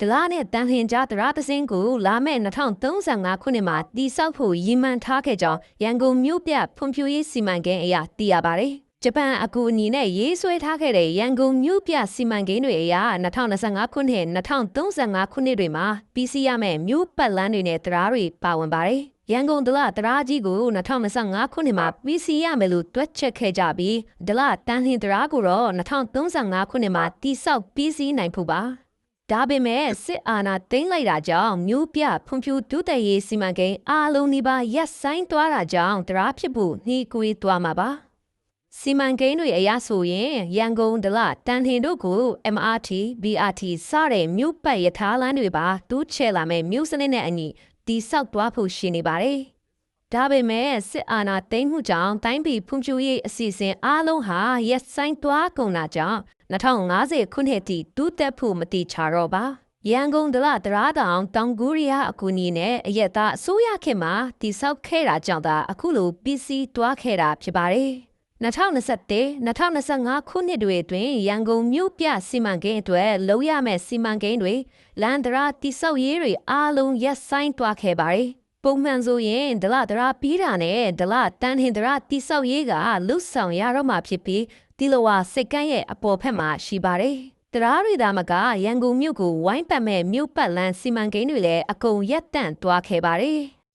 ဒလာနဲ့တန်ဟင်ကြားတရားသစင်းကိုလာမဲ့2035ခုနှစ်မှာတည်ဆောက်ဖို့ရည်မှန်းထားခဲ့ကြောင်းရန်ကုန်မြို့ပြဖွံ့ဖြိုးရေးစီမံကိန်းအရသိရပါတယ်။ဂျပန်အကူအညီနဲ့ရေးဆွဲထားခဲ့တဲ့ရန်ကုန်မြို့ပြစီမံကိန်းတွေအရ2025ခုနှစ်2035ခုနှစ်တွေမှာပြီးစီးရမယ့်မြို့ပတ်လမ်းတွေနဲ့တရားတွေပါဝင်ပါတယ်။ရန်ကုန်ဒလတရားကြီးကို2025ခုနှစ်မှာပြီးစီးရမယ်လို့တွက်ချက်ခဲ့ကြပြီးဒလတန်ဟင်တရားကိုတော့2035ခုနှစ်မှာတည်ဆောက်ပြီးစီးနိုင်ဖို့ပါ။ဒါပေမဲ့စစ်အာဏာသိမ်းလိုက်တာကြောင့်မြို့ပြဖွံ့ဖြိုးတိုးတက်ရေးစီမံကိန်းအားလုံးဒီပါရပ်ဆိုင်းသွားတာကြောင့်တရားဖြစ်ဖို့နှီးကွေးသွားမှာပါစီမံကိန်းတွေအရဆိုရင်ရန်ကုန်ဒလတန်ထင်တို့ကို MRT, BRT စတဲ့မြို့ပတ်ရထားလမ်းတွေပါတိုးချဲ့လာမဲ့မြို့စနစ်နဲ့အညီတိဆောက်သွားဖို့ရှိနေပါတယ်။ဒါပေမဲ့စစ်အာဏာသိမ်းမှုကြောင့်တိုင်းပြည်ဖွံ့ဖြိုးရေးအစီအစဉ်အားလုံးဟာရပ်ဆိုင်းသွားကုန်တာကြောင့်2050ခုနှစ်ထိတိုးတက်ဖို့မတိချတော့ပါ။ရန်ကုန်ဒလတရားတောင်တောင်ကူရီးယားအကူအညီနဲ့အရက်သားအစိုးရခေတ်မှာတိဆောက်ခဲ့တာကြောင့်သာအခုလိုပြီးစီးသွားခဲ့တာဖြစ်ပါတယ်။2021-2025ခုနှစ်တွေအတွင်းရန်ကုန်မြို့ပြစီမံကိန်းအတွက်လုံးရမဲ့စီမံကိန်းတွေလန်ဒရာတိဆောက်ရေးတွေအားလုံးရပ်ဆိုင်းသွားခဲ့ပါတယ်။ပုံမှန်ဆိုရင်ဒလဒရာပြီးတာနဲ့ဒလတန်ဟင်ဒရာတိဆောက်ရေးကလွတ်ဆောင်ရတော့မှဖြစ်ပြီးဒီလိုဝါစိတ်ကန်းရဲ့အပေါ်ဖက်မှာရှိပါတယ်။တရားတွေဒါမကရန်ကုန်မြို့ကိုဝိုင်းပတ်မဲ့မြို့ပတ်လန်းစီမံကိန်းတွေလည်းအကုန်ရပ်တန့်သွားခဲ့ပါတယ်။